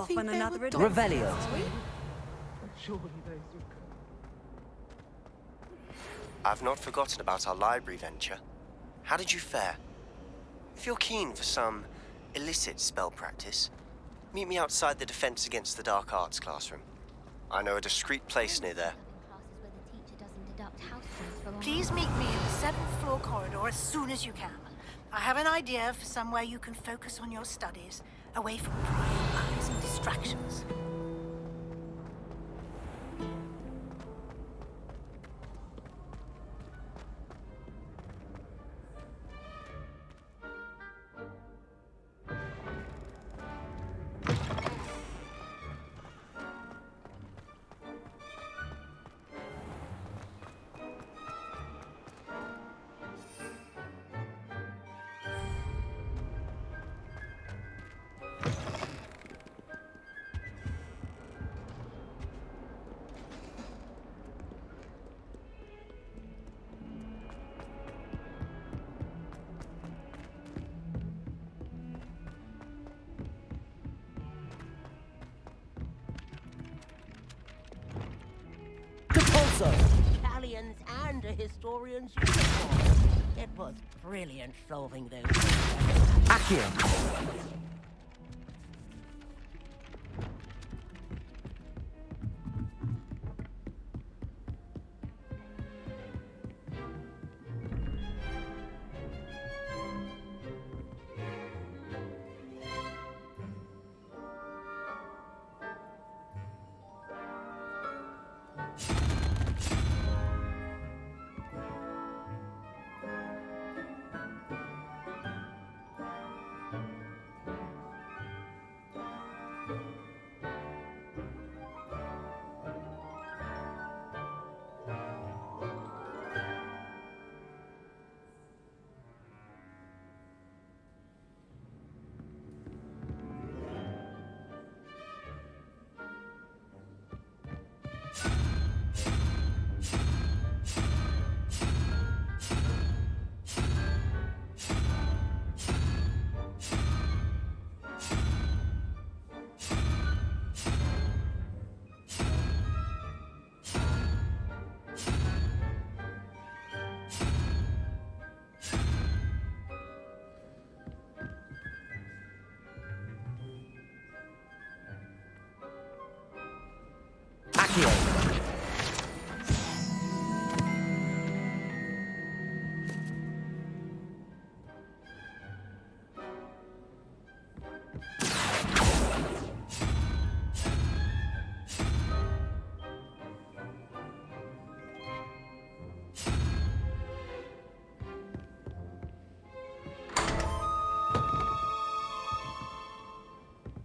off on another adventure. Revelio. I've not forgotten about our library venture. How did you fare? If you're keen for some illicit spell practice, meet me outside the Defense Against the Dark Arts classroom. I know a discreet place near there. Please meet me in the 7th floor corridor as soon as you can. I have an idea for somewhere you can focus on your studies, away from prying eyes and distractions. Italians and a historian's uniform. It was brilliant solving those. Accio.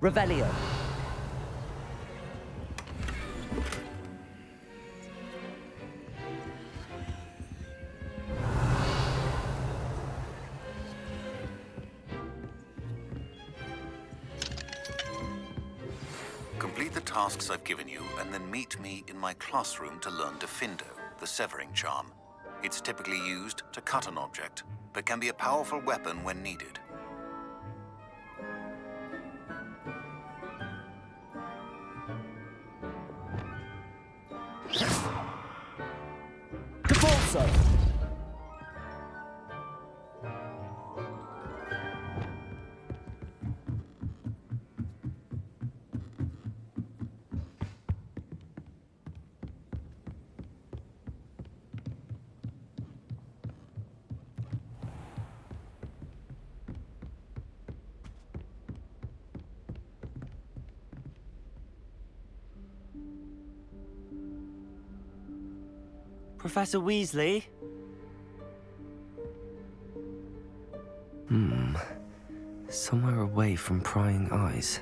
Revelio. Complete the tasks I've given you, and then meet me in my classroom to learn Descobrindo, the severing charm. It's typically used to cut an object, but can be a powerful weapon when needed. Professor Weasley? Somewhere away from prying eyes.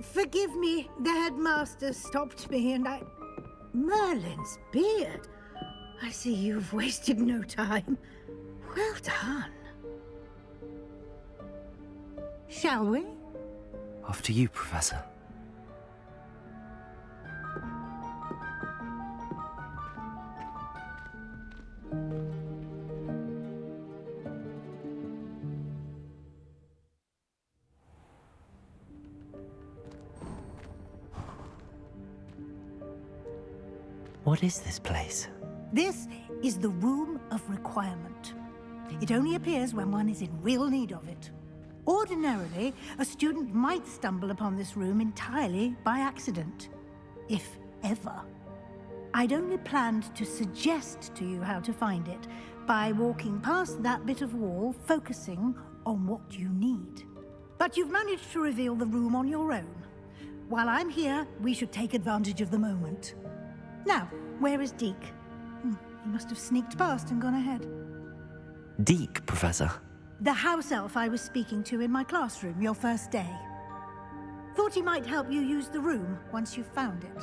Forgive me, the headmaster stopped me and I... Merlin's beard. I see you've wasted no time. Well done. Shall we? After you, Professor. What is this place? This is the Room of Requirement. It only appears when one is in real need of it. Ordinarily, a student might stumble upon this room entirely by accident, if ever. I'd only planned to suggest to you how to find it by walking past that bit of wall, focusing on what you need. But you've managed to reveal the room on your own. While I'm here, we should take advantage of the moment. Now, where is Deke? He must have sneaked past and gone ahead. Deke, Professor. The house elf I was speaking to in my classroom your first day. Thought he might help you use the room once you've found it.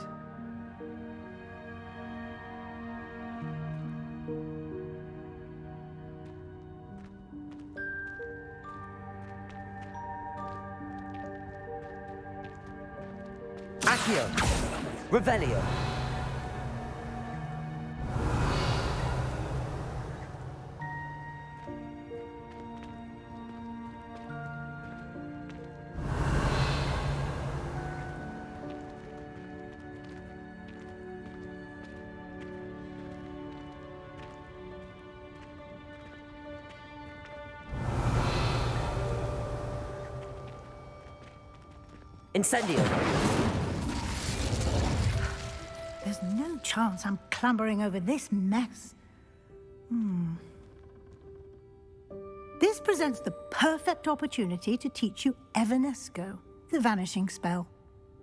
Accio! Revelio! Incendio! There's no chance I'm clambering over this mess. This presents the perfect opportunity to teach you Evanesco, the vanishing spell.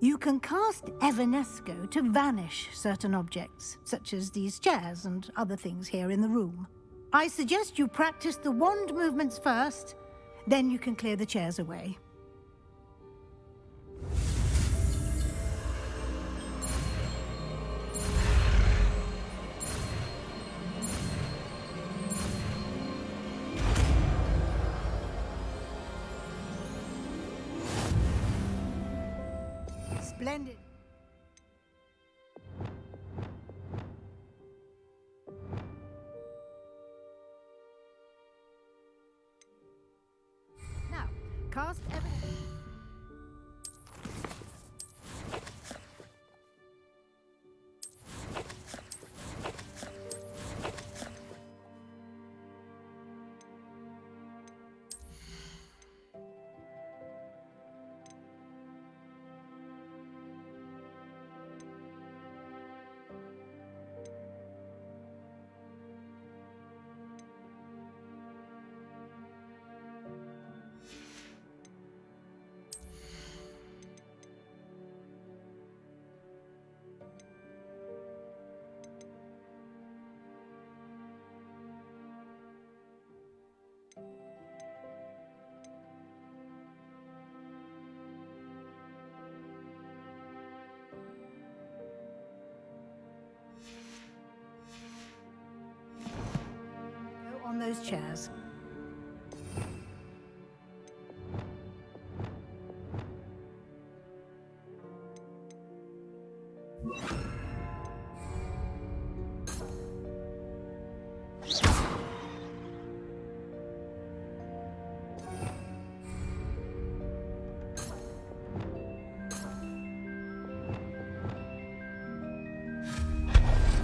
You can cast Evanesco to vanish certain objects, such as these chairs and other things here in the room. I suggest you practice the wand movements first, then you can clear the chairs away. Splendid. Now, cast evidence. On those chairs.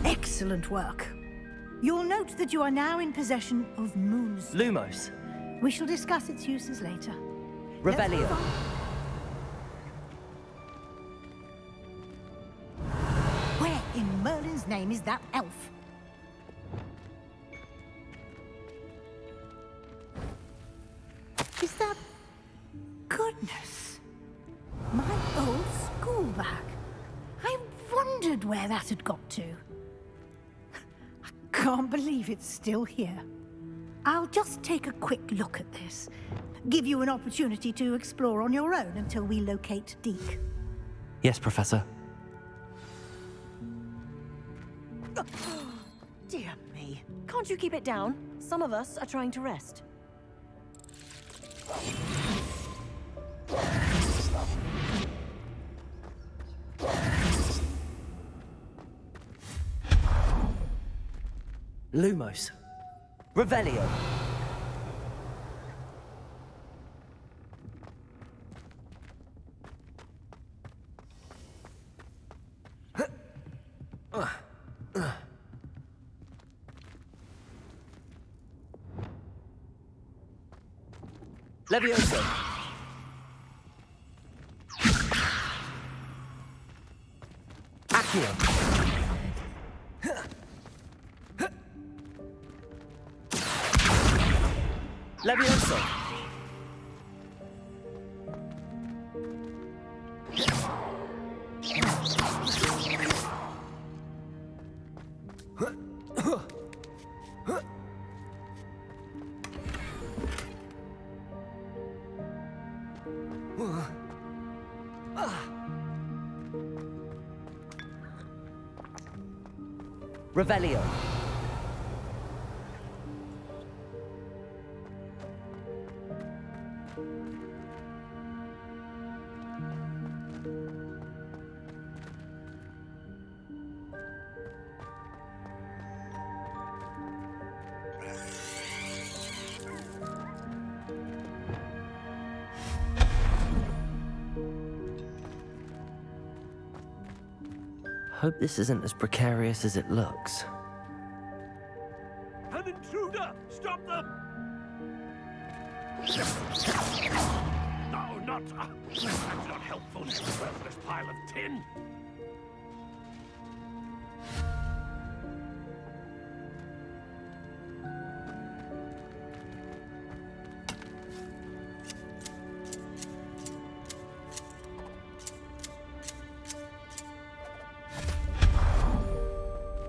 Excellent work. You'll note that you are now in possession of Moon's. Lumos. We shall discuss its uses later. Revelio. Where in Merlin's name is that elf? Is that... Goodness. My old school bag. I wondered where that had got to. Can't believe it's still here. I'll just take a quick look at this. Give you an opportunity to explore on your own until we locate Deke. Yes, Professor. Dear me. Can't you keep it down? Some of us are trying to rest. Lumos. Revelio. Levioso. Accio. Levioso. Revelio. Hope this isn't as precarious as it looks. An intruder! Stop them! No, not... that's not helpful, you worthless pile of tin!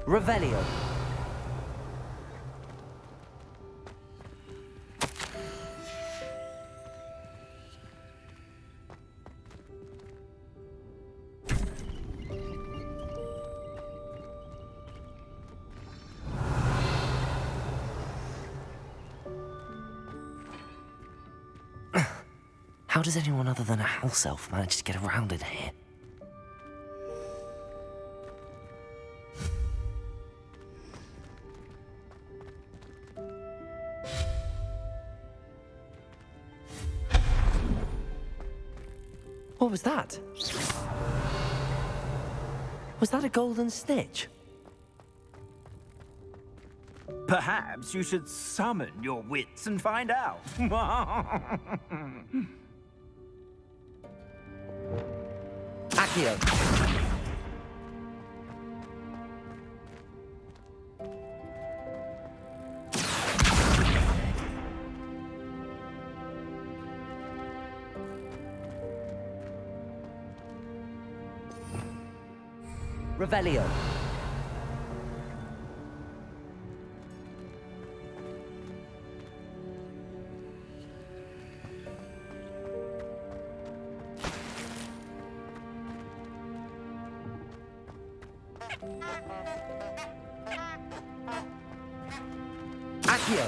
Revelio. How does anyone other than a house elf manage to get around in here? What was that? Was that a golden snitch? Perhaps you should summon your wits and find out. Accio. Revelio. Accio.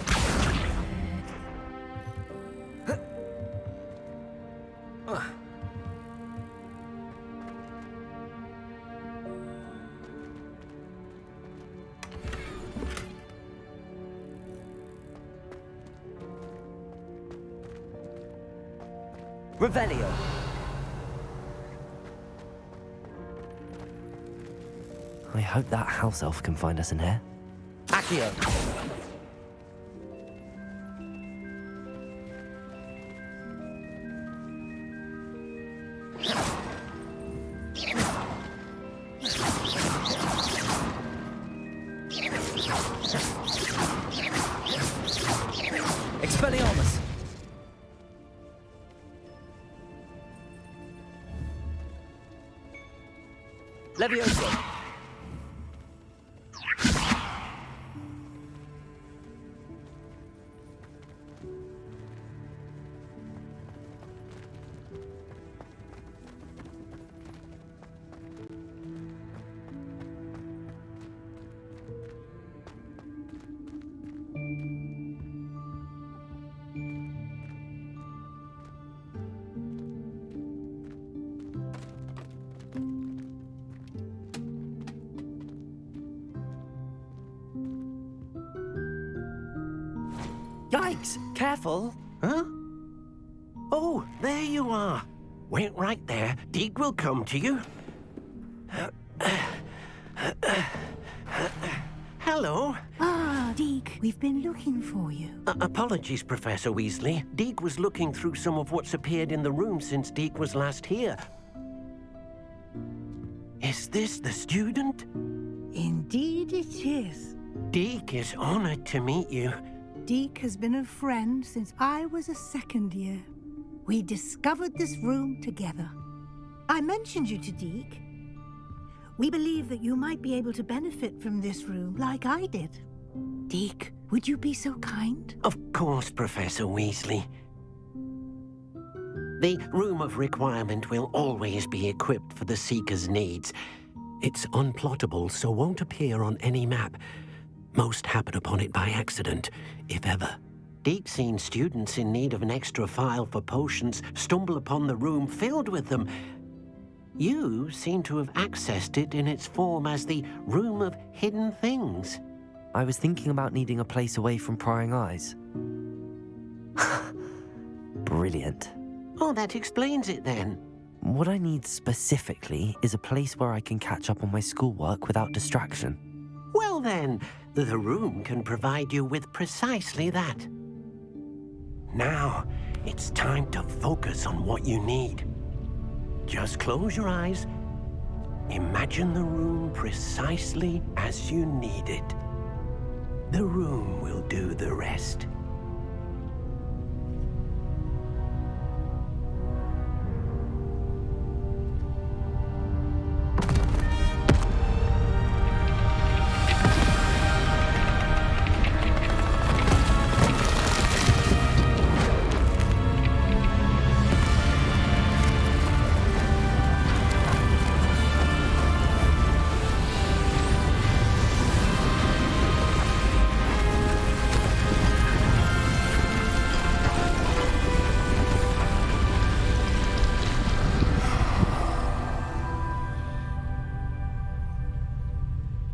Revelio. I hope that house elf can find us in here. Accio. Expelliarmus. Levioso. Yikes! Careful! Huh? Oh, there you are. Wait right there. Deke will come to you. Hello. Ah, Deke, we've been looking for you. Apologies, Professor Weasley. Deke was looking through some of what's appeared in the room since Deke was last here. Is this the student? Indeed it is. Deke is honored to meet you. Deke has been a friend since I was a second year. We discovered this room together. I mentioned you to Deke. We believe that you might be able to benefit from this room like I did. Deke, would you be so kind? Of course, Professor Weasley. The Room of Requirement will always be equipped for the Seeker's needs. It's unplottable, so won't appear on any map. Most happen upon it by accident, if ever. Deke's seen students in need of an extra file for potions stumble upon the room filled with them. You seem to have accessed it in its form as the Room of Hidden Things. I was thinking about needing a place away from prying eyes. Brilliant. Oh, that explains it then. What I need specifically is a place where I can catch up on my schoolwork without distraction. Well then, the room can provide you with precisely that. Now, it's time to focus on what you need. Just close your eyes. Imagine the room precisely as you need it. The room will do the rest.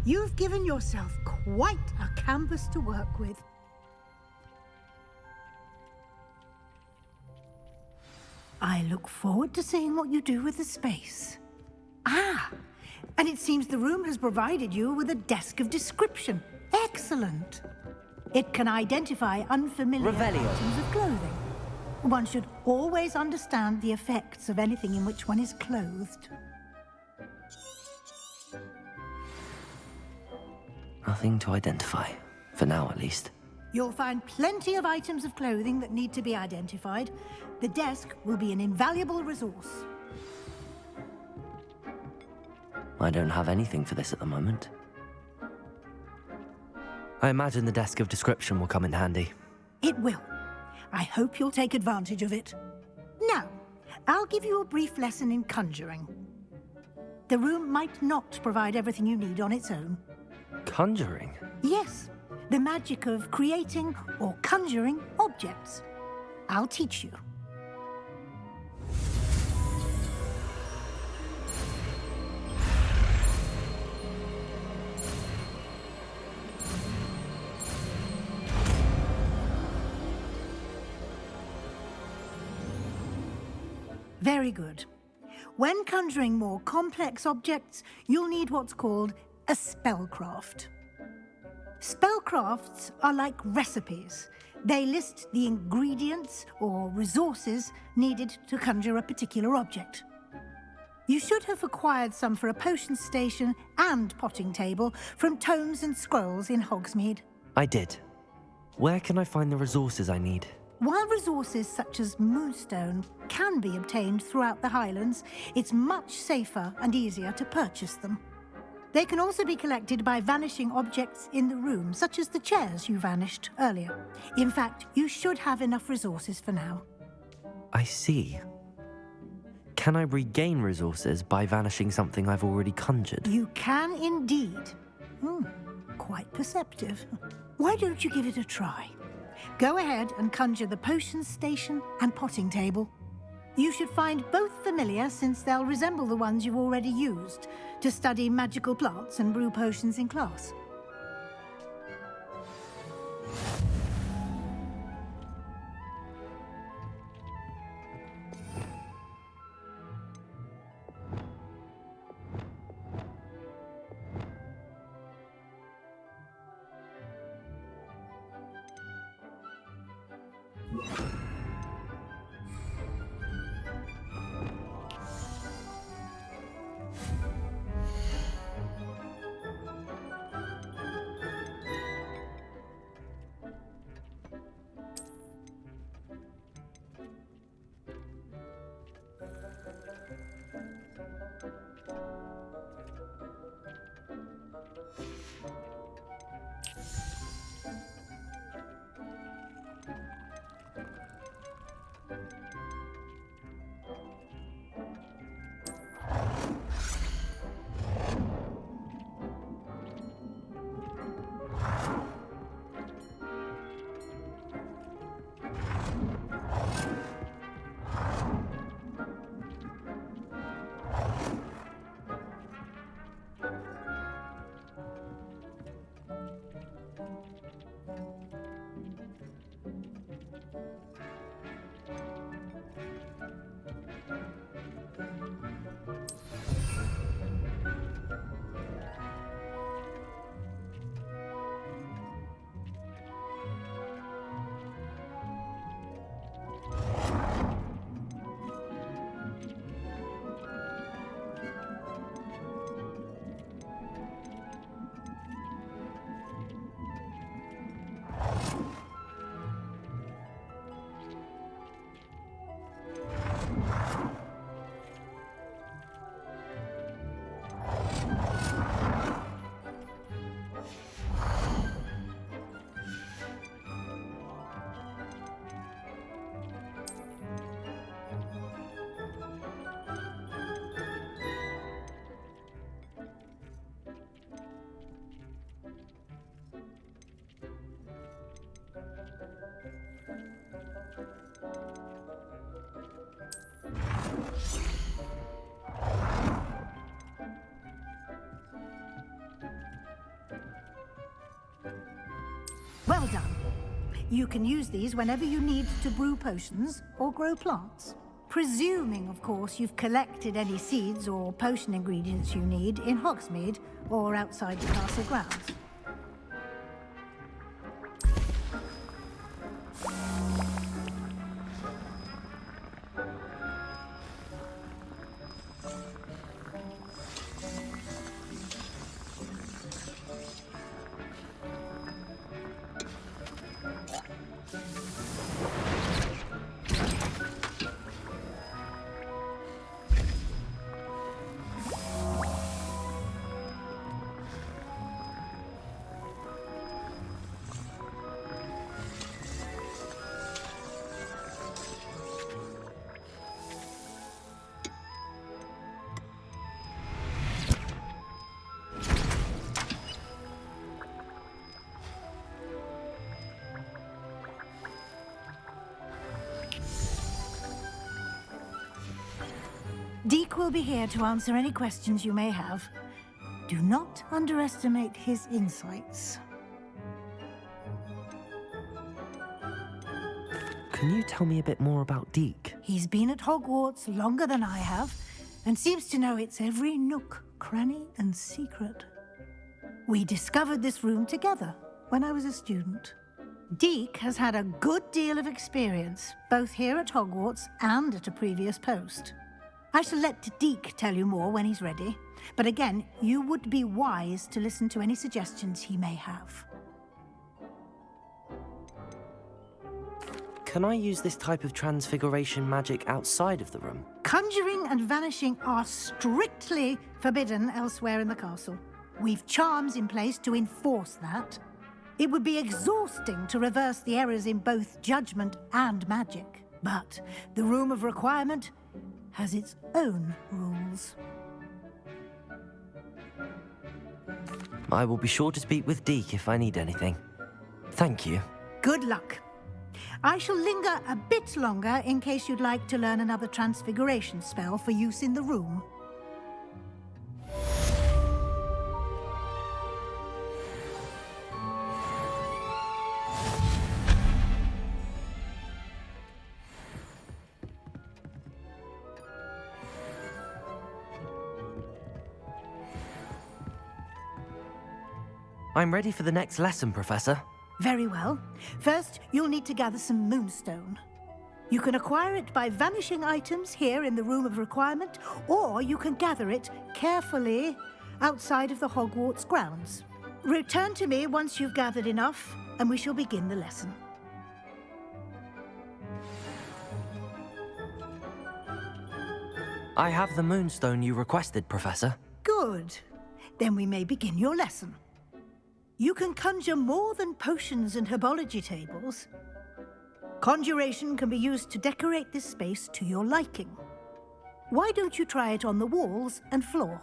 You've given yourself quite a canvas to work with. I look forward to seeing what you do with the space. Ah, and it seems the room has provided you with a desk of description. Excellent. It can identify unfamiliar Revelio. items of clothing. One should always understand the effects of anything in which one is clothed. Nothing to identify, for now at least. You'll find plenty of items of clothing that need to be identified. The desk will be an invaluable resource. I don't have anything for this at the moment. I imagine the desk of description will come in handy. It will. I hope you'll take advantage of it. Now, I'll give you a brief lesson in conjuring. The room might not provide everything you need on its own. Conjuring? Yes, the magic of creating or conjuring objects. I'll teach you. Very good. When conjuring more complex objects, you'll need what's called a spellcraft. Spellcrafts are like recipes. They list the ingredients or resources needed to conjure a particular object. You should have acquired some for a potion station and potting table from tomes and scrolls in Hogsmeade. I did. Where can I find the resources I need? While resources such as moonstone can be obtained throughout the Highlands, it's much safer and easier to purchase them. They can also be collected by vanishing objects in the room, such as the chairs you vanished earlier. In fact, you should have enough resources for now. I see. Can I regain resources by vanishing something I've already conjured? You can indeed. Quite perceptive. Why don't you give it a try? Go ahead and conjure the potion station and potting table. You should find both familiar, since they'll resemble the ones you've already used to study magical plants and brew potions in class. Well done. You can use these whenever you need to brew potions or grow plants. Presuming, of course, you've collected any seeds or potion ingredients you need in Hogsmeade or outside the castle grounds. Deke will be here to answer any questions you may have. Do not underestimate his insights. Can you tell me a bit more about Deke? He's been at Hogwarts longer than I have, and seems to know its every nook, cranny, and secret. We discovered this room together when I was a student. Deke has had a good deal of experience, both here at Hogwarts and at a previous post. I shall let Deke tell you more when he's ready, but again, you would be wise to listen to any suggestions he may have. Can I use this type of transfiguration magic outside of the room? Conjuring and vanishing are strictly forbidden elsewhere in the castle. We've charms in place to enforce that. It would be exhausting to reverse the errors in both judgment and magic. But the Room of Requirement has its own rules. I will be sure to speak with Deke if I need anything. Thank you. Good luck. I shall linger a bit longer in case you'd like to learn another transfiguration spell for use in the room. I'm ready for the next lesson, Professor. Very well. First, you'll need to gather some moonstone. You can acquire it by vanishing items here in the Room of Requirement, or you can gather it carefully outside of the Hogwarts grounds. Return to me once you've gathered enough, and we shall begin the lesson. I have the moonstone you requested, Professor. Good. Then we may begin your lesson. You can conjure more than potions and herbology tables. Conjuration can be used to decorate this space to your liking. Why don't you try it on the walls and floor?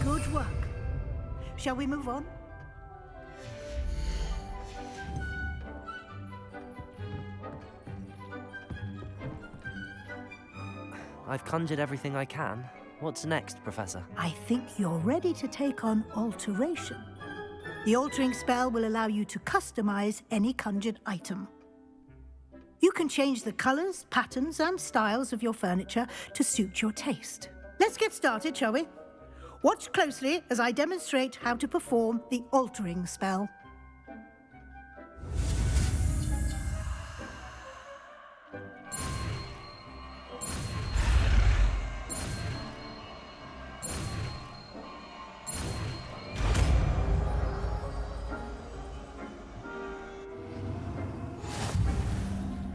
Good work. Shall we move on? I've conjured everything I can. What's next, Professor? I think you're ready to take on alteration. The altering spell will allow you to customize any conjured item. You can change the colors, patterns, and styles of your furniture to suit your taste. Let's get started, shall we? Watch closely as I demonstrate how to perform the altering spell.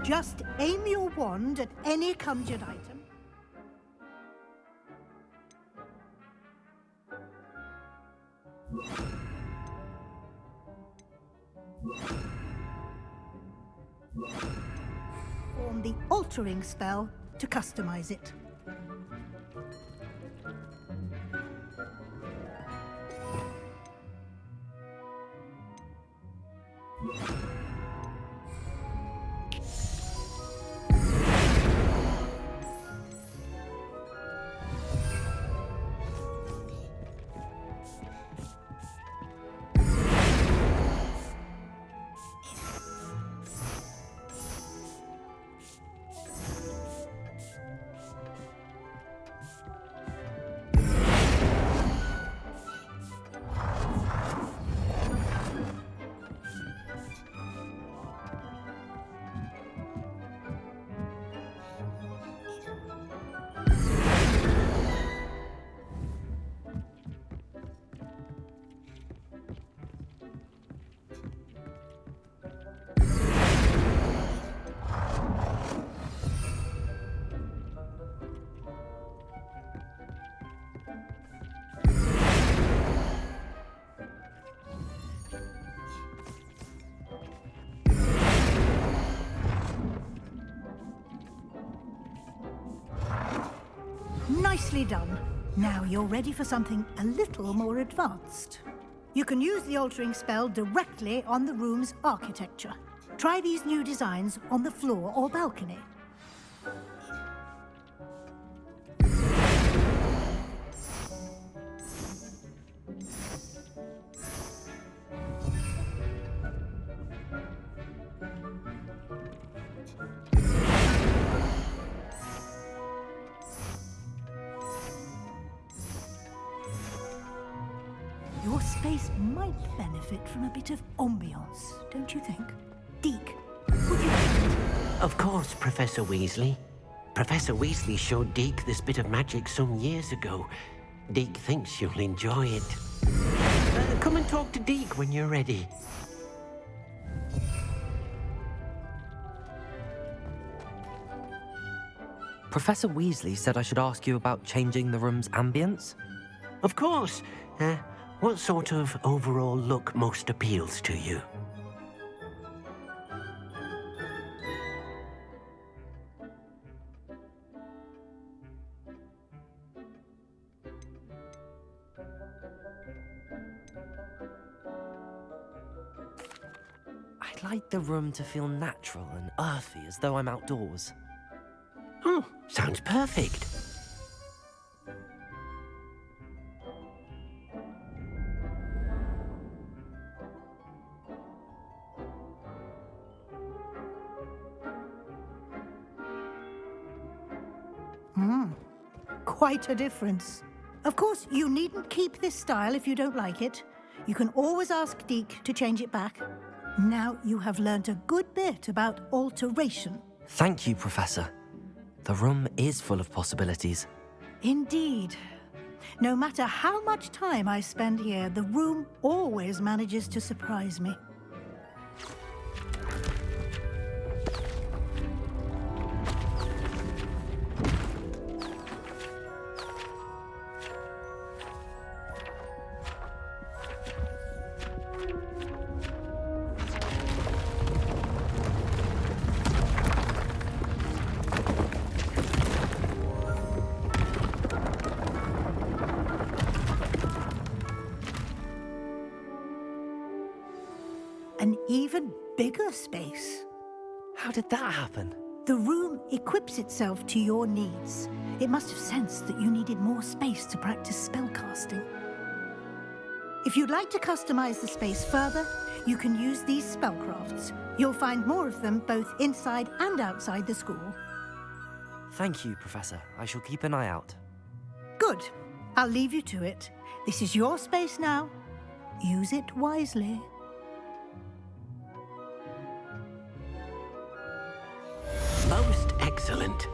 Just aim your wand at any conjured item. Form the altering spell to customize it. Nicely done. Now you're ready for something a little more advanced. You can use the altering spell directly on the room's architecture. Try these new designs on the floor or balcony. Your space might benefit from a bit of ambiance, don't you think? Deke, would you... Of course, Professor Weasley. Professor Weasley showed Deke this bit of magic some years ago. Deke thinks you'll enjoy it. Come and talk to Deke when you're ready. Professor Weasley said I should ask you about changing the room's ambience? Of course. What sort of overall look most appeals to you? I'd like the room to feel natural and earthy, as though I'm outdoors. Oh, sounds perfect. Quite a difference. Of course, you needn't keep this style if you don't like it. You can always ask Deke to change it back. Now you have learnt a good bit about alteration. Thank you, Professor. The room is full of possibilities. Indeed. No matter how much time I spend here, the room always manages to surprise me. An even bigger space. How did that happen? The room equips itself to your needs. It must have sensed that you needed more space to practice spellcasting. If you'd like to customize the space further, you can use these spellcrafts. You'll find more of them both inside and outside the school. Thank you, Professor. I shall keep an eye out. Good. I'll leave you to it. This is your space now. Use it wisely. Most excellent.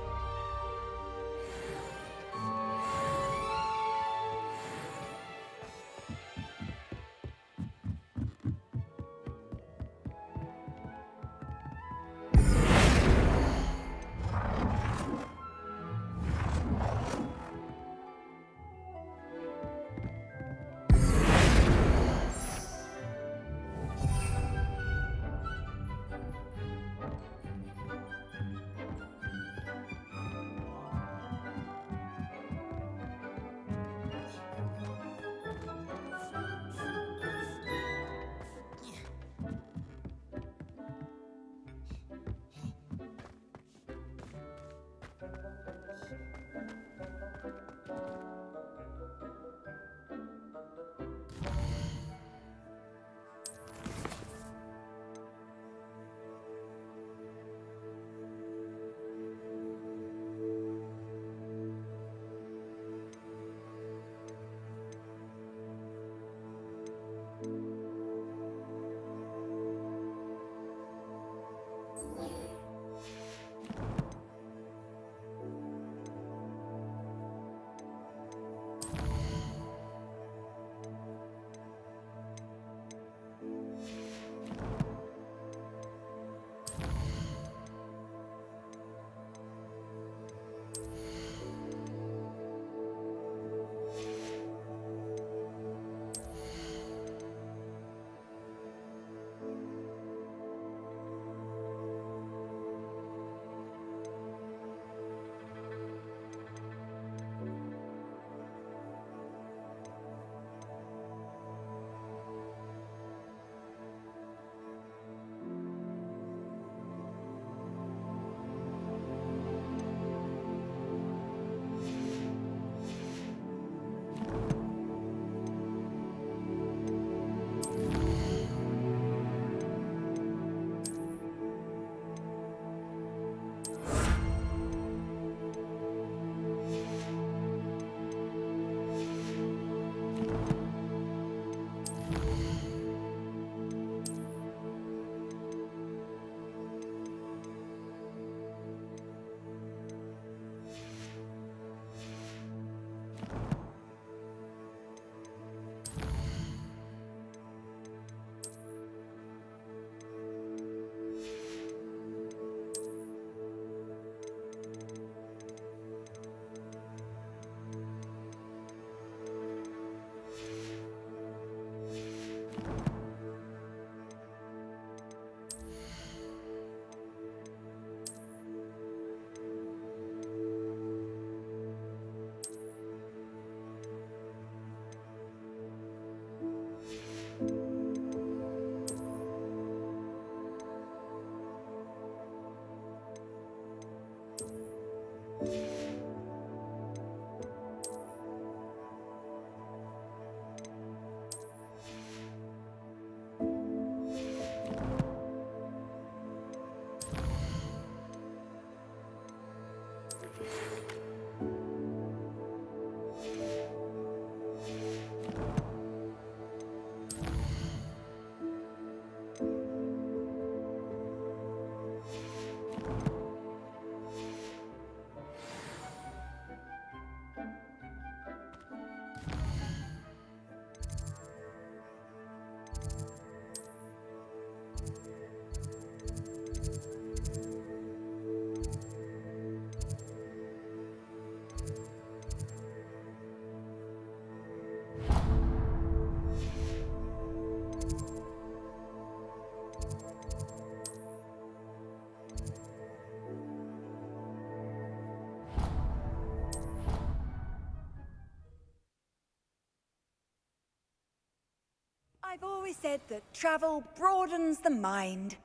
I've always said that travel broadens the mind.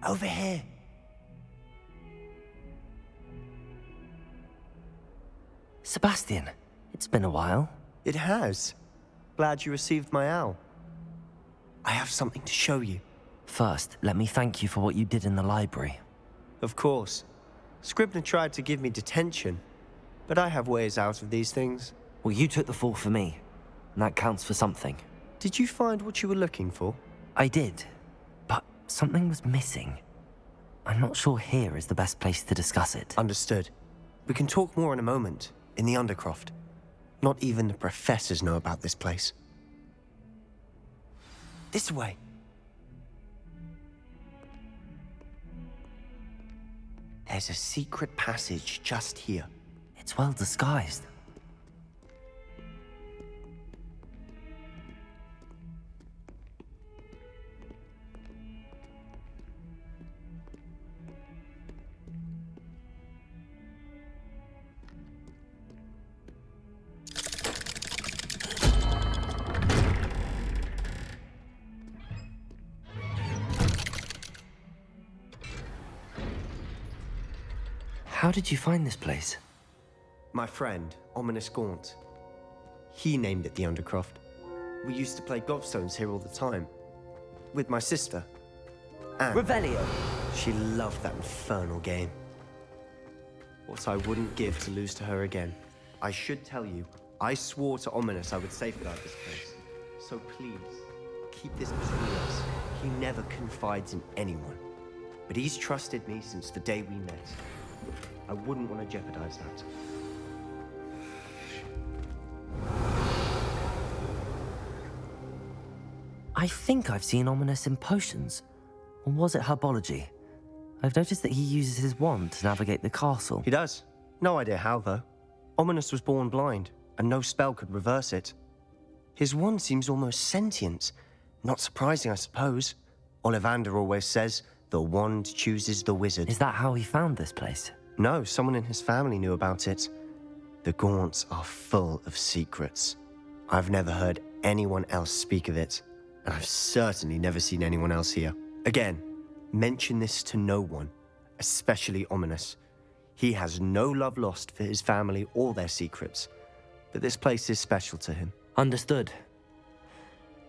Over here. Sebastian, it's been a while. It has. Glad you received my owl. I have something to show you. First, let me thank you for what you did in the library. Of course. Scribner tried to give me detention, but I have ways out of these things. Well, you took the fall for me, and that counts for something. Did you find what you were looking for? I did, but something was missing. I'm not sure here is the best place to discuss it. Understood. We can talk more in a moment, in the Undercroft. Not even the professors know about this place. This way. There's a secret passage just here. It's well disguised. How did you find this place? My friend, Ominous Gaunt. He named it the Undercroft. We used to play gobstones here all the time. With my sister. Anne. Revelio! She loved that infernal game. What I wouldn't give to lose to her again. I should tell you, I swore to Ominous I would safeguard this place. So please, keep this between us. He never confides in anyone. But he's trusted me since the day we met. I wouldn't want to jeopardize that. I think I've seen Ominous in potions. Or was it herbology? I've noticed that he uses his wand to navigate the castle. He does. No idea how, though. Ominous was born blind, and no spell could reverse it. His wand seems almost sentient. Not surprising, I suppose. Ollivander always says, the wand chooses the wizard. Is that how he found this place? No, someone in his family knew about it. The Gaunts are full of secrets. I've never heard anyone else speak of it, and I've certainly never seen anyone else here. Again, mention this to no one, especially Ominous. He has no love lost for his family or their secrets, but this place is special to him. Understood.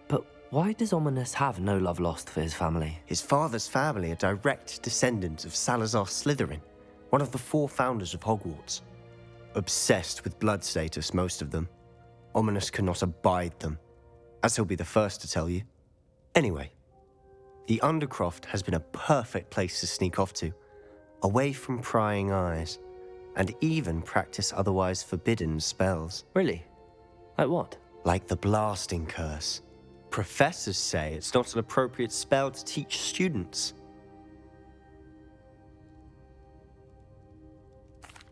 But why does Ominous have no love lost for his family? His father's family are direct descendants of Salazar Slytherin, one of the 4 founders of Hogwarts. Obsessed with blood status, most of them. Ominous cannot abide them, as he'll be the first to tell you. Anyway, the Undercroft has been a perfect place to sneak off to, away from prying eyes, and even practice otherwise forbidden spells. Really? Like what? Like the blasting curse. Professors say it's not an appropriate spell to teach students.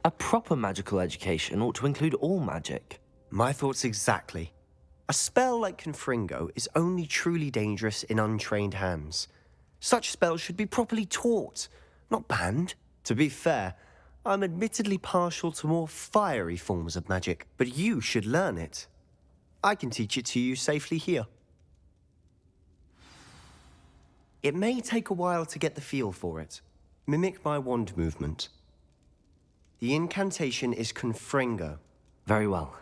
A proper magical education ought to include all magic. My thoughts exactly. A spell like Confringo is only truly dangerous in untrained hands. Such spells should be properly taught, not banned. To be fair, I'm admittedly partial to more fiery forms of magic, but you should learn it. I can teach it to you safely here. It may take a while to get the feel for it. Mimic my wand movement. The incantation is Confringo. Very well.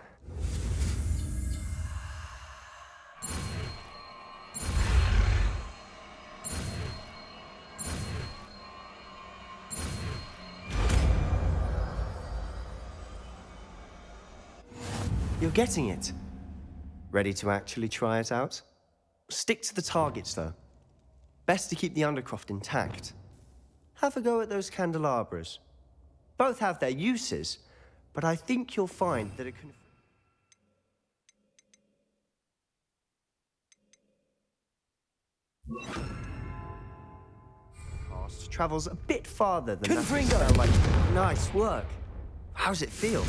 You're getting it. Ready to actually try it out? Stick to the targets, though. Best to keep the Undercroft intact. Have a go at those candelabras. Both have their uses, but I think you'll find that it can... Cast travels a bit farther than that would sound like. Nice work. How's it feel?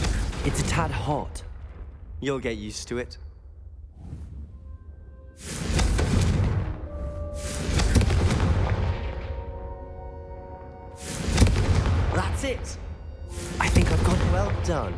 It's a tad hot. You'll get used to it. That's it. I think I've got it. Well done.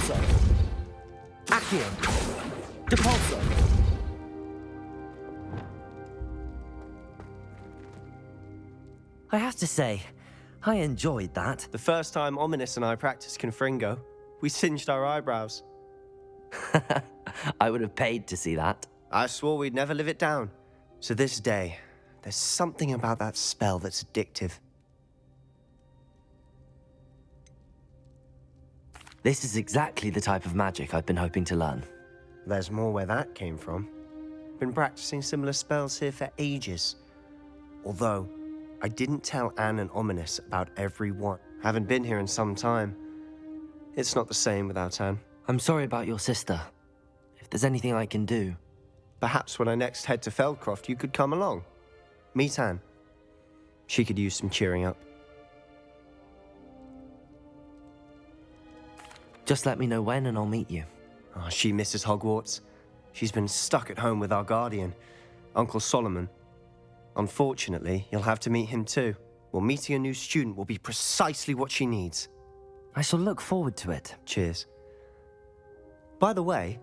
Depulso. Accio. Depulso. I have to say, I enjoyed that. The first time Ominous and I practiced Confringo, we singed our eyebrows. I would have paid to see that. I swore we'd never live it down. So this day, there's something about that spell that's addictive. This is exactly the type of magic I've been hoping to learn. There's more where that came from. Been practicing similar spells here for ages. Although, I didn't tell Anne and Ominous about every one. Haven't been here in some time. It's not the same without Anne. I'm sorry about your sister. If there's anything I can do... Perhaps when I next head to Feldcroft, you could come along. Meet Anne. She could use some cheering up. Just let me know when and I'll meet you. Oh, she misses Hogwarts. She's been stuck at home with our guardian, Uncle Solomon. Unfortunately, you'll have to meet him too. Well, meeting a new student will be precisely what she needs. I shall look forward to it. Cheers. By the way,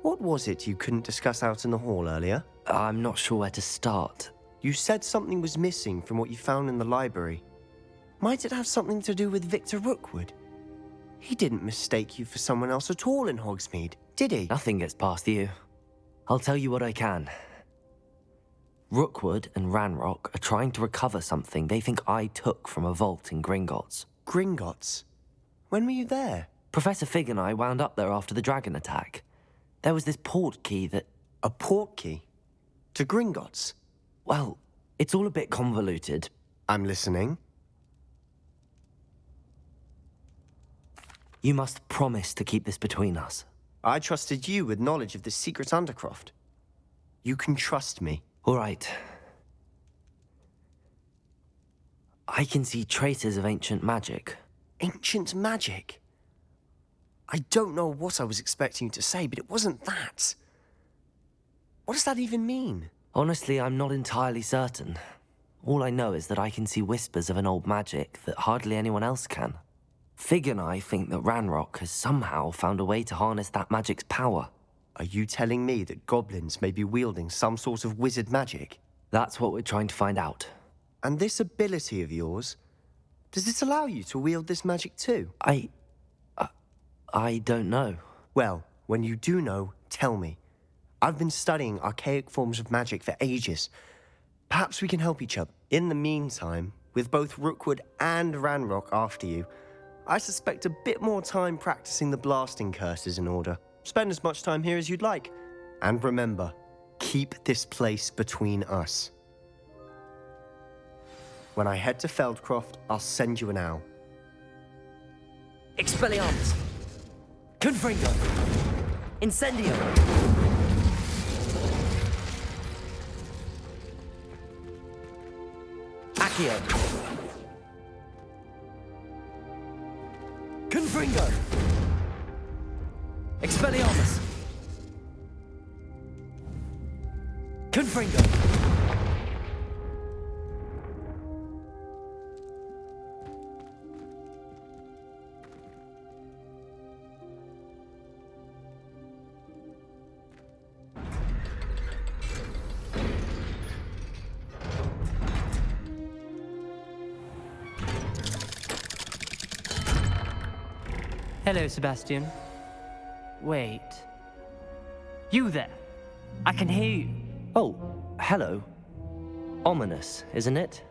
what was it you couldn't discuss out in the hall earlier? I'm not sure where to start. You said something was missing from what you found in the library. Might it have something to do with Victor Rookwood? He didn't mistake you for someone else at all in Hogsmeade, did he? Nothing gets past you. I'll tell you what I can. Rookwood and Ranrock are trying to recover something they think I took from a vault in Gringotts. Gringotts? When were you there? Professor Fig and I wound up there after the dragon attack. There was this port key that... A port key? To Gringotts? Well, it's all a bit convoluted. I'm listening. You must promise to keep this between us. I trusted you with knowledge of this secret undercroft. You can trust me. All right. I can see traces of ancient magic. Ancient magic? I don't know what I was expecting you to say, but it wasn't that. What does that even mean? Honestly, I'm not entirely certain. All I know is that I can see whispers of an old magic that hardly anyone else can. Fig and I think that Ranrock has somehow found a way to harness that magic's power. Are you telling me that goblins may be wielding some sort of wizard magic? That's what we're trying to find out. And this ability of yours, does it allow you to wield this magic too? I don't know. Well, when you do know, tell me. I've been studying archaic forms of magic for ages. Perhaps we can help each other. In the meantime, with both Rookwood and Ranrock after you, I suspect a bit more time practicing the blasting curses in order. Spend as much time here as you'd like. And remember, keep this place between us. When I head to Feldcroft, I'll send you an owl. Expelliarmus! Confringo! Incendio! Accio! Confringo! Expelliarmus! Confringo! Hello, Sebastian. Wait. You there? I can hear you. Oh, hello. Ominous, isn't it?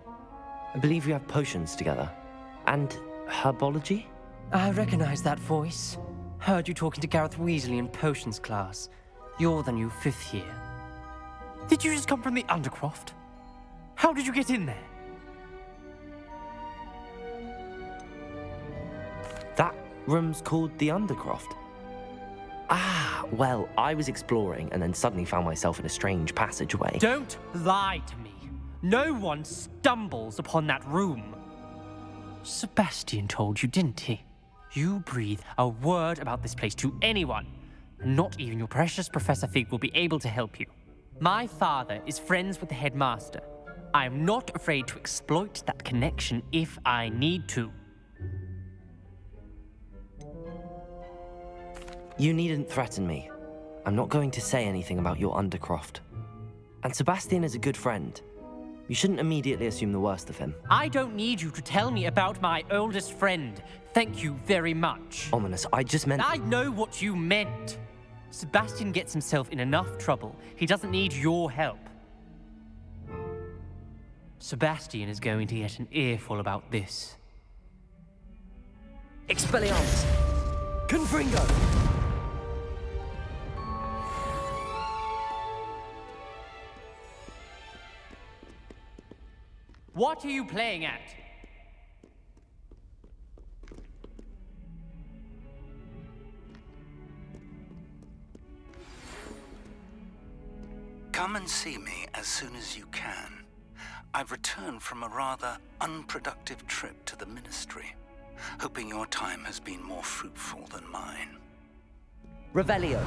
I believe we have potions together. And herbology? I recognize that voice. Heard you talking to Gareth Weasley in potions class. You're the new 5th year. Did you just come from the Undercroft? How did you get in there? That room's called the Undercroft. Ah, well, I was exploring and then suddenly found myself in a strange passageway. Don't lie to me. No one stumbles upon that room. Sebastian told you, didn't he? You breathe a word about this place to anyone, and not even your precious Professor Fig will be able to help you. My father is friends with the headmaster. I am not afraid to exploit that connection if I need to. You needn't threaten me. I'm not going to say anything about your undercroft. And Sebastian is a good friend. You shouldn't immediately assume the worst of him. I don't need you to tell me about my oldest friend. Thank you very much. Ominous, I just meant... I know what you meant. Sebastian gets himself in enough trouble. He doesn't need your help. Sebastian is going to get an earful about this. Expelliarmus! Confringo! What are you playing at? Come and see me as soon as you can. I've returned from a rather unproductive trip to the Ministry, hoping your time has been more fruitful than mine. Revelio.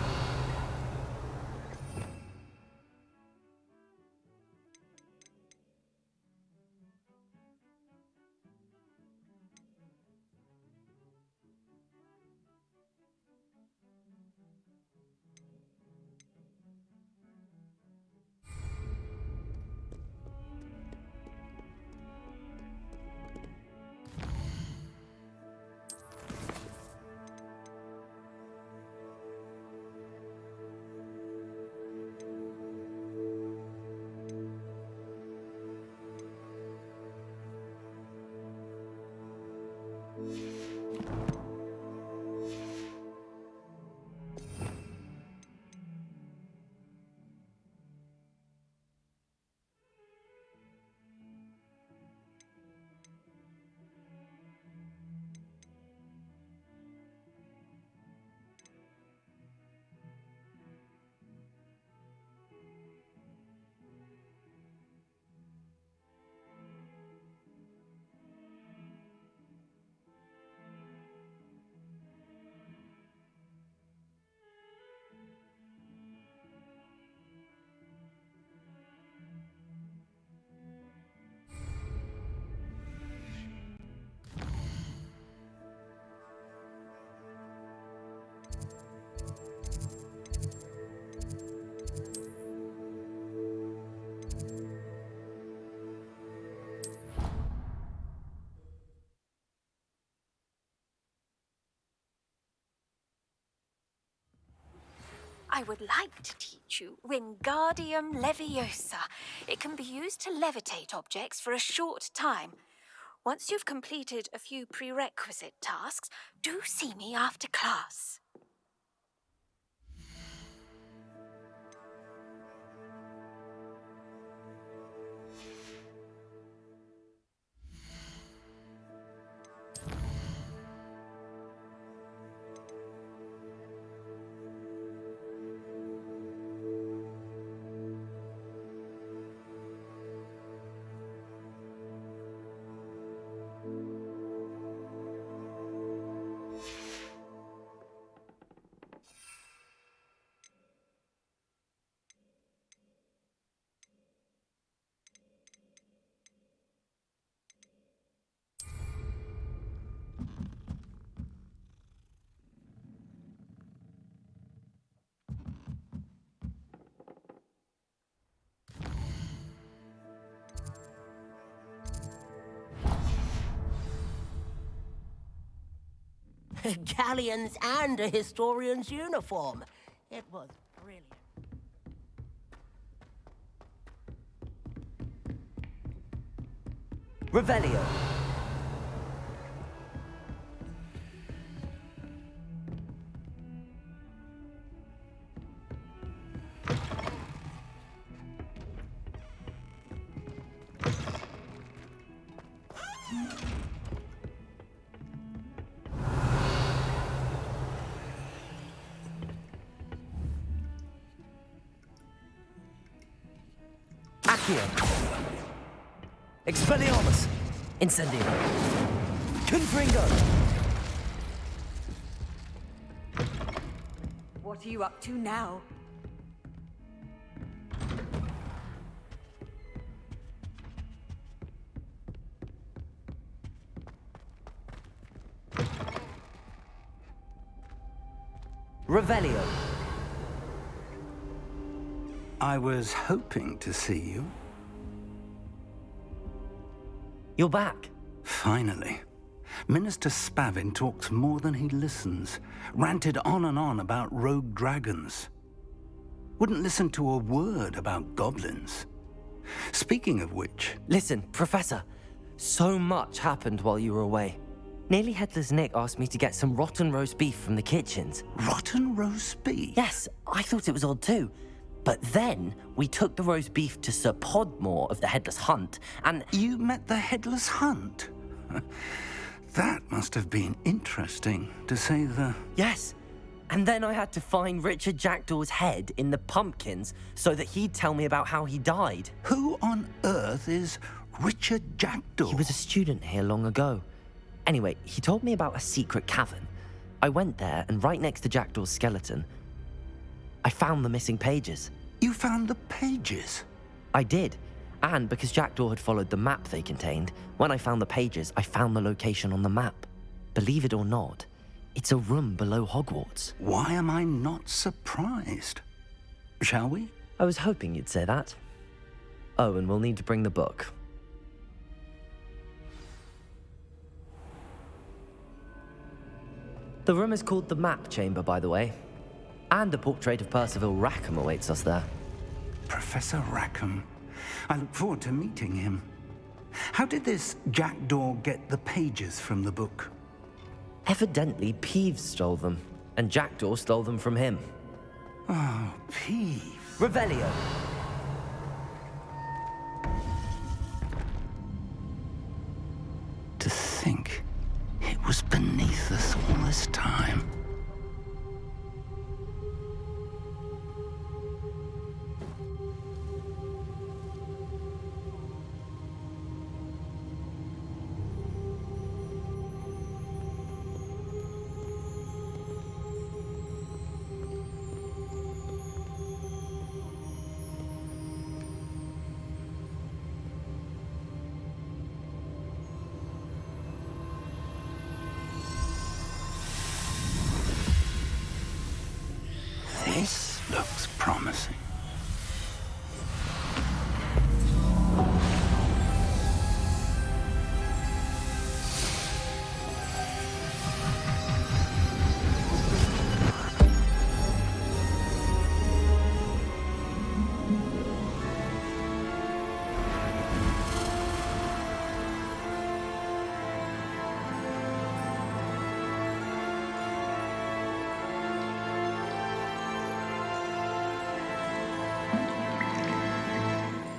I would like to teach you Wingardium Leviosa. It can be used to levitate objects for a short time. Once you've completed a few prerequisite tasks, do see me after class. Galleons and a historian's uniform. It was brilliant. Revelio. Accio. Expelliarmus. Incendio. Confringo. What are you up to now? Revelio. I was hoping to see you. You're back. Finally. Minister Spavin talks more than he listens. Ranted on and on about rogue dragons. Wouldn't listen to a word about goblins. Speaking of which... Listen, Professor. So much happened while you were away. Nearly Headless Nick asked me to get some rotten roast beef from the kitchens. Rotten roast beef? Yes, I thought it was odd too. But then we took the roast beef to Sir Podmore of the Headless Hunt, and... You met the Headless Hunt? That must have been interesting, to say the... Yes. And then I had to find Richard Jackdaw's head in the pumpkins so that he'd tell me about how he died. Who on earth is Richard Jackdaw? He was a student here long ago. Anyway, he told me about a secret cavern. I went there, and right next to Jackdaw's skeleton, I found the missing pages. You found the pages? I did. And because Jackdaw had followed the map they contained, when I found the pages, I found the location on the map. Believe it or not, it's a room below Hogwarts. Why am I not surprised? Shall we? I was hoping you'd say that. Oh, and we'll need to bring the book. The room is called the Map Chamber, by the way. And a portrait of Percival Rackham awaits us there. Professor Rackham. I look forward to meeting him. How did this Jackdaw get the pages from the book? Evidently, Peeves stole them, and Jackdaw stole them from him. Oh, Peeves. Revelio. To think it was beneath us all this time. This looks promising.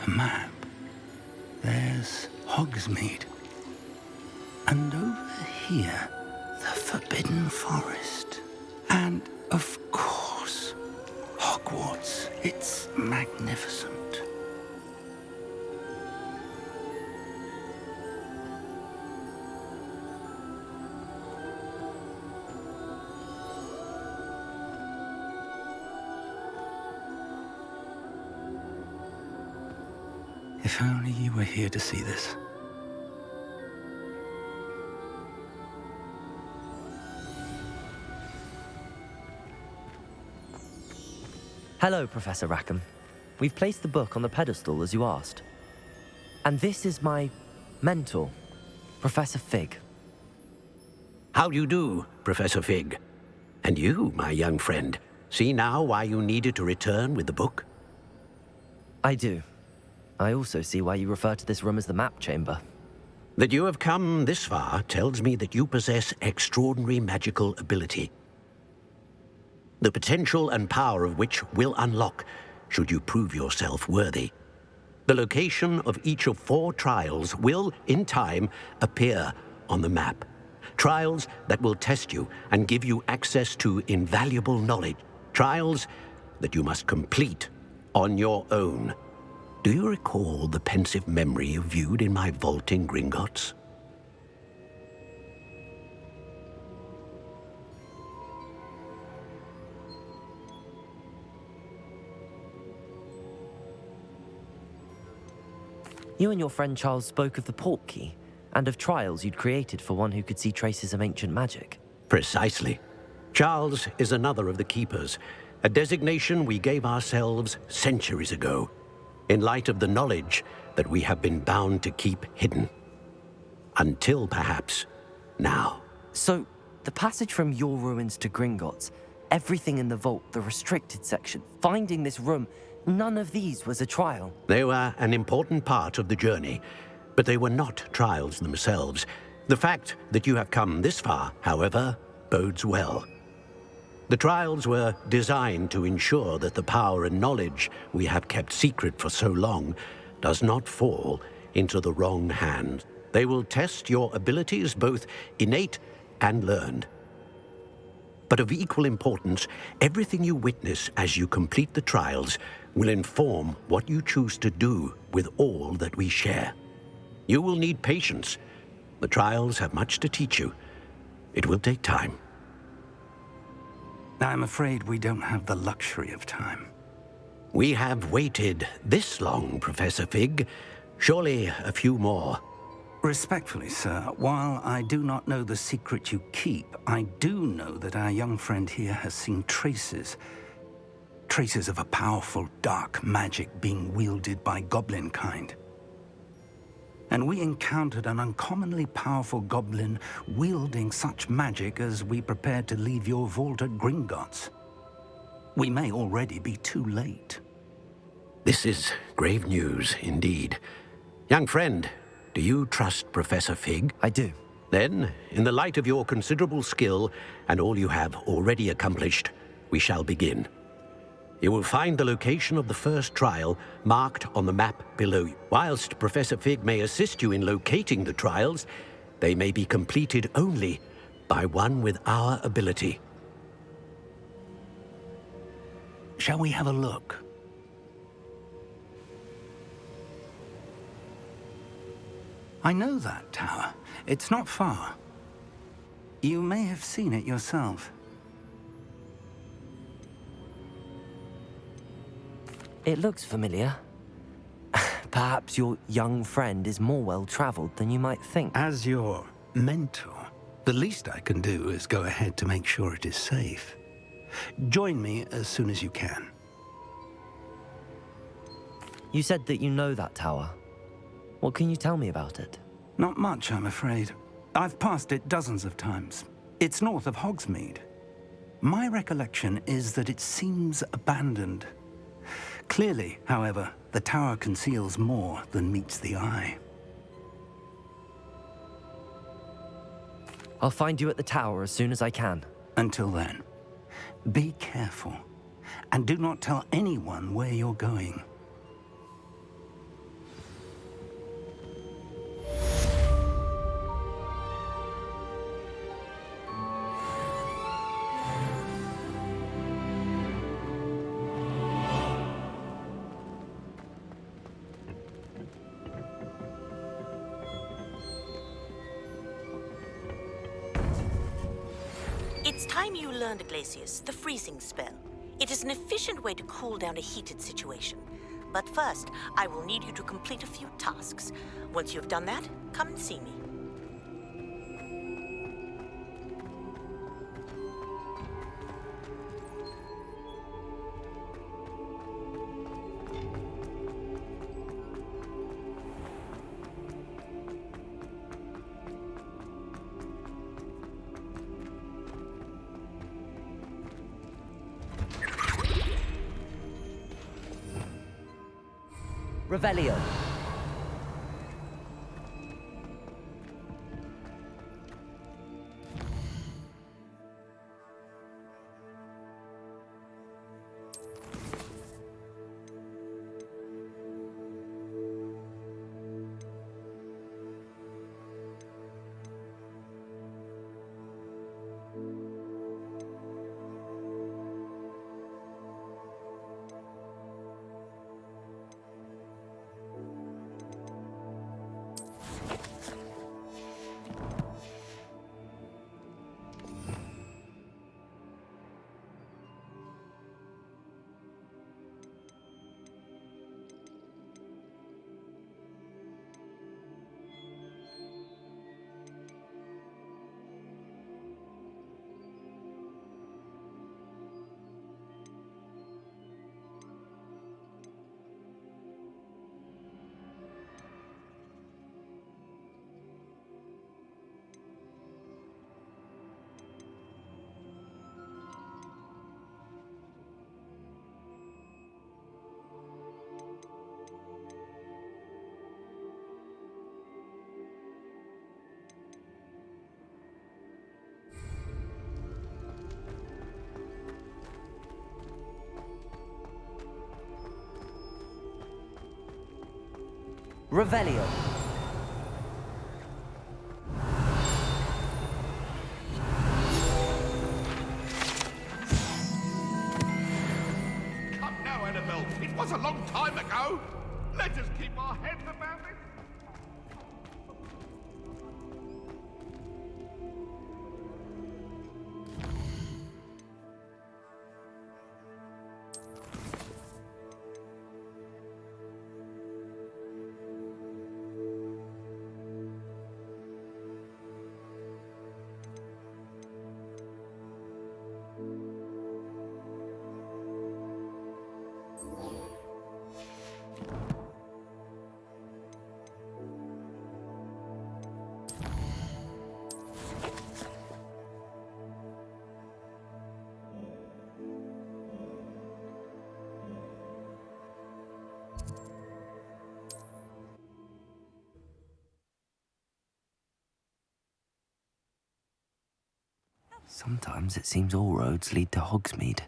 A map. There's Hogsmeade. And over here, the Forbidden Forest. And, of course, Hogwarts. It's magnificent. If only you were here to see this. Hello, Professor Rackham. We've placed the book on the pedestal as you asked. And this is my mentor, Professor Fig. How do you do, Professor Fig? And you, my young friend, see now why you needed to return with the book? I do. I also see why you refer to this room as the Map Chamber. That you have come this far tells me that you possess extraordinary magical ability. The potential and power of which will unlock should you prove yourself worthy. The location of each of 4 trials will, in time, appear on the map. Trials that will test you and give you access to invaluable knowledge. Trials that you must complete on your own. Do you recall the pensive memory you viewed in my vault in Gringotts? You and your friend Charles spoke of the Portkey, and of trials you'd created for one who could see traces of ancient magic. Precisely. Charles is another of the keepers, a designation we gave ourselves centuries ago, in light of the knowledge that we have been bound to keep hidden. Until, perhaps, now. So, the passage from your ruins to Gringotts, everything in the vault, the restricted section, finding this room, none of these was a trial. They were an important part of the journey, but they were not trials themselves. The fact that you have come this far, however, bodes well. The trials were designed to ensure that the power and knowledge we have kept secret for so long does not fall into the wrong hands. They will test your abilities, both innate and learned. But of equal importance, everything you witness as you complete the trials will inform what you choose to do with all that we share. You will need patience. The trials have much to teach you. It will take time. I'm afraid we don't have the luxury of time. We have waited this long, Professor Fig. Surely a few more. Respectfully, sir, while I do not know the secret you keep, I do know that our young friend here has seen traces. Traces of a powerful dark magic being wielded by goblin kind. And we encountered an uncommonly powerful goblin wielding such magic as we prepared to leave your vault at Gringotts. We may already be too late. This is grave news indeed. Young friend, do you trust Professor Fig? I do. Then, in the light of your considerable skill and all you have already accomplished, we shall begin. You will find the location of the first trial marked on the map below you. Whilst Professor Fig may assist you in locating the trials, they may be completed only by one with our ability. Shall we have a look? I know that tower. It's not far. You may have seen it yourself. It looks familiar. Perhaps your young friend is more well-traveled than you might think. As your mentor, the least I can do is go ahead to make sure it is safe. Join me as soon as you can. You said that you know that tower. What can you tell me about it? Not much, I'm afraid. I've passed it dozens of times. It's north of Hogsmeade. My recollection is that it seems abandoned. Clearly, however, the tower conceals more than meets the eye. I'll find you at the tower as soon as I can. Until then, be careful, and do not tell anyone where you're going. It's time you learned, Glacius, the freezing spell. It is an efficient way to cool down a heated situation. But first, I will need you to complete a few tasks. Once you've done that, come and see me. Revelio. Revelio. Come now, Annabelle. It was a long time ago. Let us keep our heads about it. Sometimes it seems all roads lead to Hogsmeade.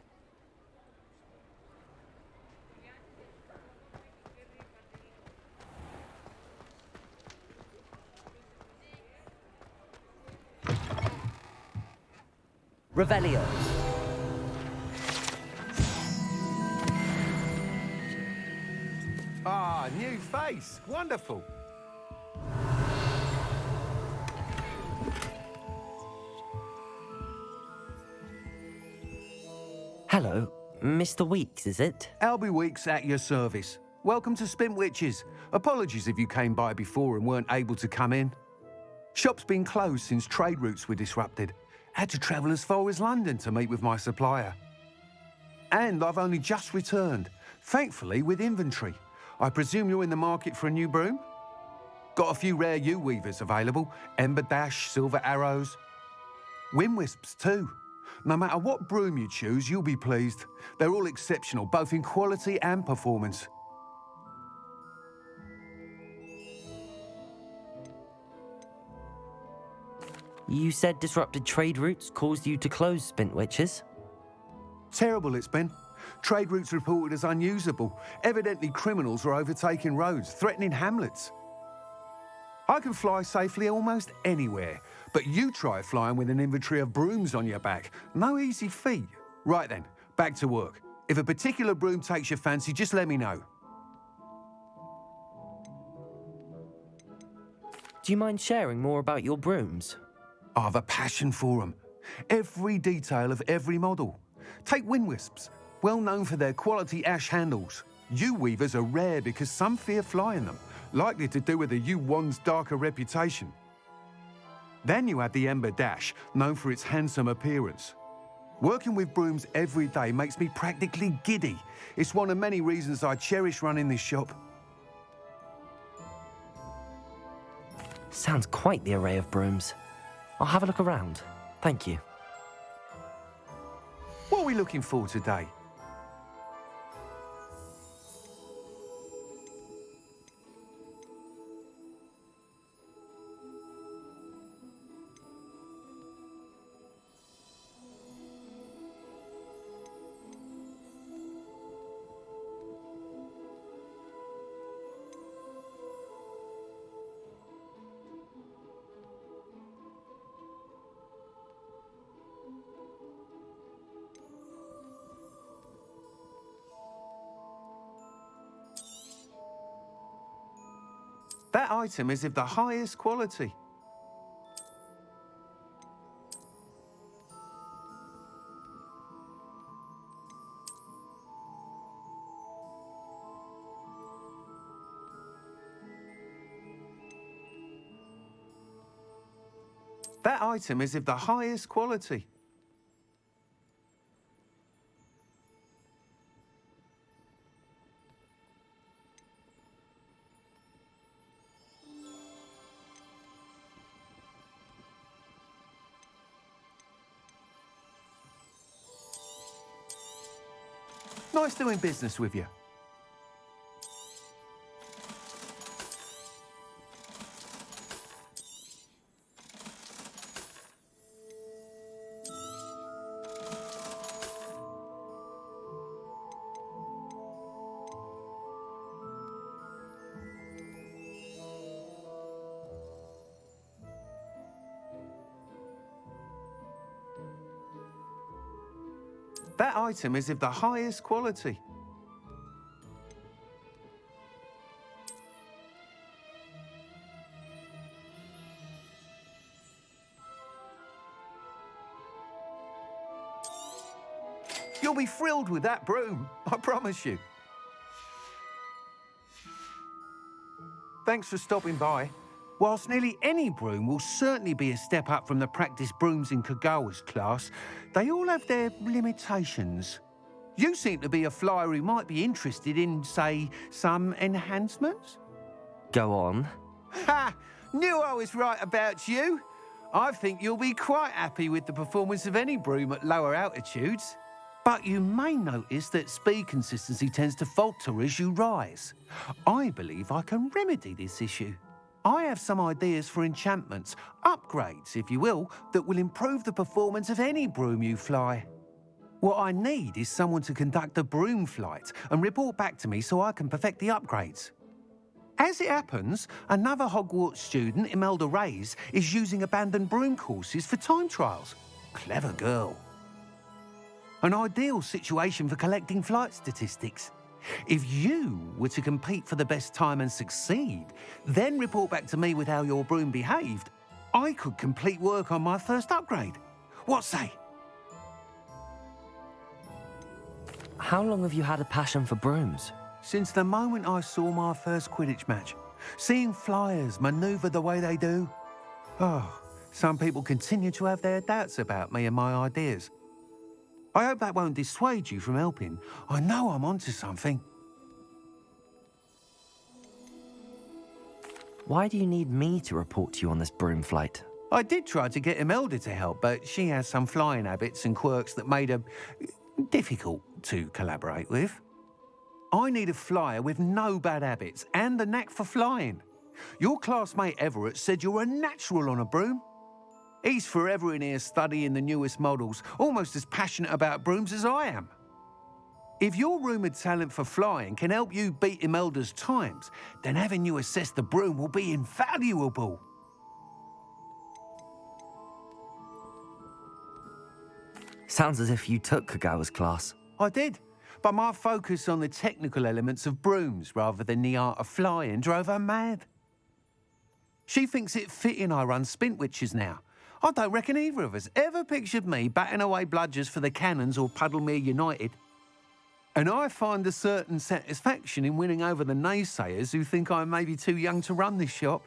Revelio. Ah, new face. Wonderful. Hello, Mr. Weeks, is it? Albie Weeks at your service. Welcome to Spintwitches. Apologies if you came by before and weren't able to come in. Shop's been closed since trade routes were disrupted. Had to travel as far as London to meet with my supplier. And I've only just returned, thankfully with inventory. I presume you're in the market for a new broom? Got a few rare U-weavers available. Ember Dash, Silver Arrows. Wind Wisps too. No matter what broom you choose, you'll be pleased. They're all exceptional, both in quality and performance. You said disrupted trade routes caused you to close Spintwitches? Terrible it's been. Trade routes reported as unusable. Evidently criminals are overtaking roads, threatening hamlets. I can fly safely almost anywhere, but you try flying with an inventory of brooms on your back. No easy feat. Right then, back to work. If a particular broom takes your fancy, just let me know. Do you mind sharing more about your brooms? I've a passion for them. Every detail of every model. Take Wind Wisps, well known for their quality ash handles. U-weavers are rare because some fear flying them, likely to do with the U-wand's darker reputation. Then you have the Ember Dash, known for its handsome appearance. Working with brooms every day makes me practically giddy. It's one of many reasons I cherish running this shop. Sounds quite the array of brooms. I'll have a look around. Thank you. What are we looking for today? That item is of the highest quality. That item is of the highest quality. Nice doing business with you. That item is of the highest quality. You'll be thrilled with that broom, I promise you. Thanks for stopping by. Whilst nearly any broom will certainly be a step up from the practice brooms in Kagawa's class, they all have their limitations. You seem to be a flyer who might be interested in, say, some enhancements? Go on. Ha! Knew I was right about you. I think you'll be quite happy with the performance of any broom at lower altitudes. But you may notice that speed consistency tends to falter as you rise. I believe I can remedy this issue. I have some ideas for enchantments, upgrades, if you will, that will improve the performance of any broom you fly. What I need is someone to conduct a broom flight and report back to me so I can perfect the upgrades. As it happens, another Hogwarts student, Imelda Reyes, is using abandoned broom courses for time trials. Clever girl. An ideal situation for collecting flight statistics. If you were to compete for the best time and succeed, then report back to me with how your broom behaved, I could complete work on my first upgrade. What say? How long have you had a passion for brooms? Since the moment I saw my first Quidditch match. Seeing flyers manoeuvre the way they do. Oh, some people continue to have their doubts about me and my ideas. I hope that won't dissuade you from helping. I know I'm onto something. Why do you need me to report to you on this broom flight? I did try to get Imelda to help, but she has some flying habits and quirks that made her difficult to collaborate with. I need a flyer with no bad habits and the knack for flying. Your classmate Everett said you're a natural on a broom. He's forever in here studying the newest models, almost as passionate about brooms as I am. If your rumoured talent for flying can help you beat Imelda's times, then having you assess the broom will be invaluable. Sounds as if you took Kagawa's class. I did, but my focus on the technical elements of brooms rather than the art of flying drove her mad. She thinks it fitting I run Spintwitches now. I don't reckon either of us ever pictured me batting away bludgers for the Cannons or Puddlemere United. And I find a certain satisfaction in winning over the naysayers who think I may be too young to run this shop.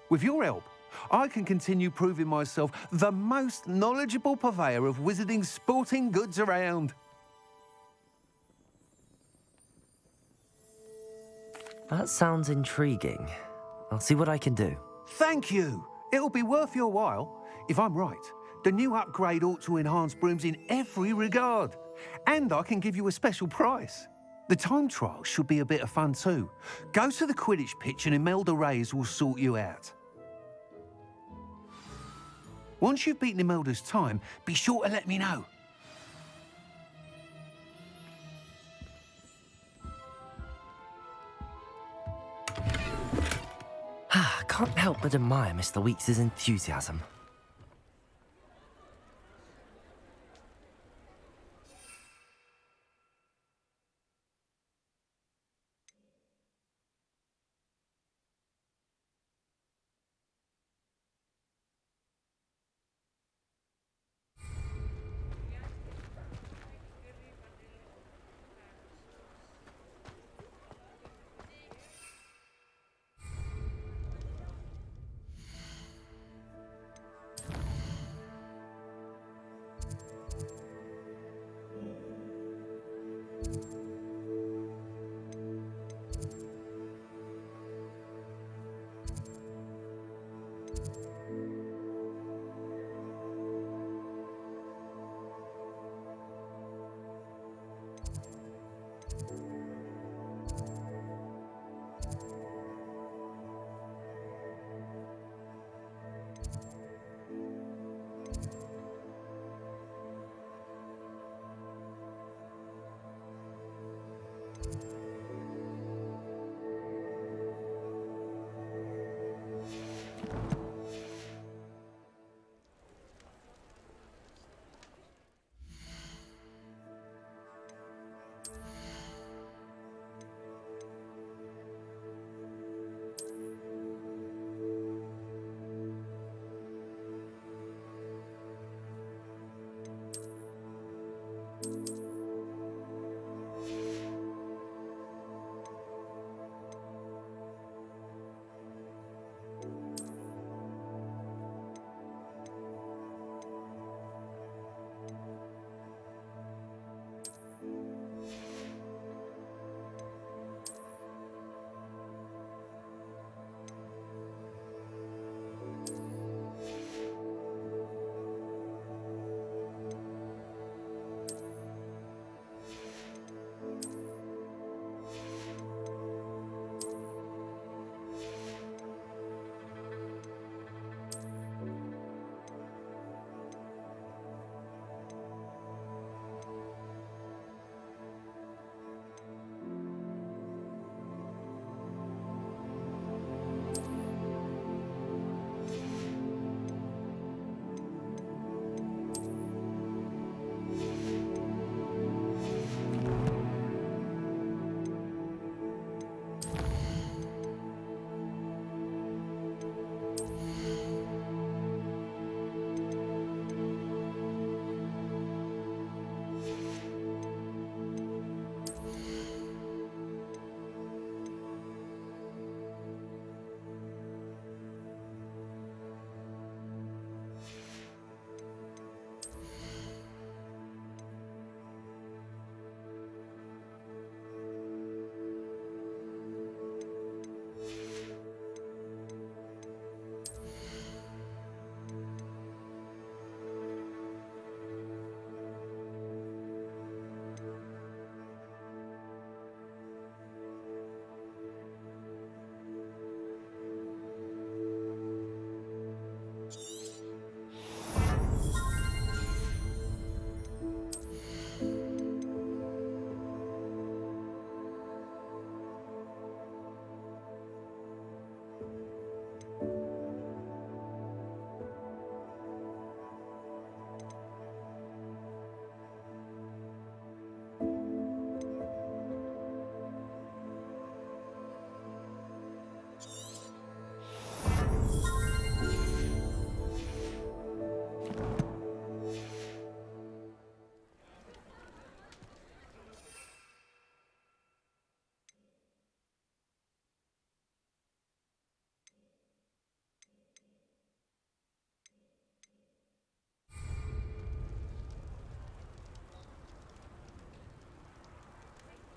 With your help, I can continue proving myself the most knowledgeable purveyor of wizarding sporting goods around. That sounds intriguing. I'll see what I can do. Thank you. It'll be worth your while. If I'm right, the new upgrade ought to enhance brooms in every regard. And I can give you a special price. The time trial should be a bit of fun too. Go to the Quidditch pitch and Imelda Reyes will sort you out. Once you've beaten Imelda's time, be sure to let me know. Can't help but admire Mr. Weeks' enthusiasm.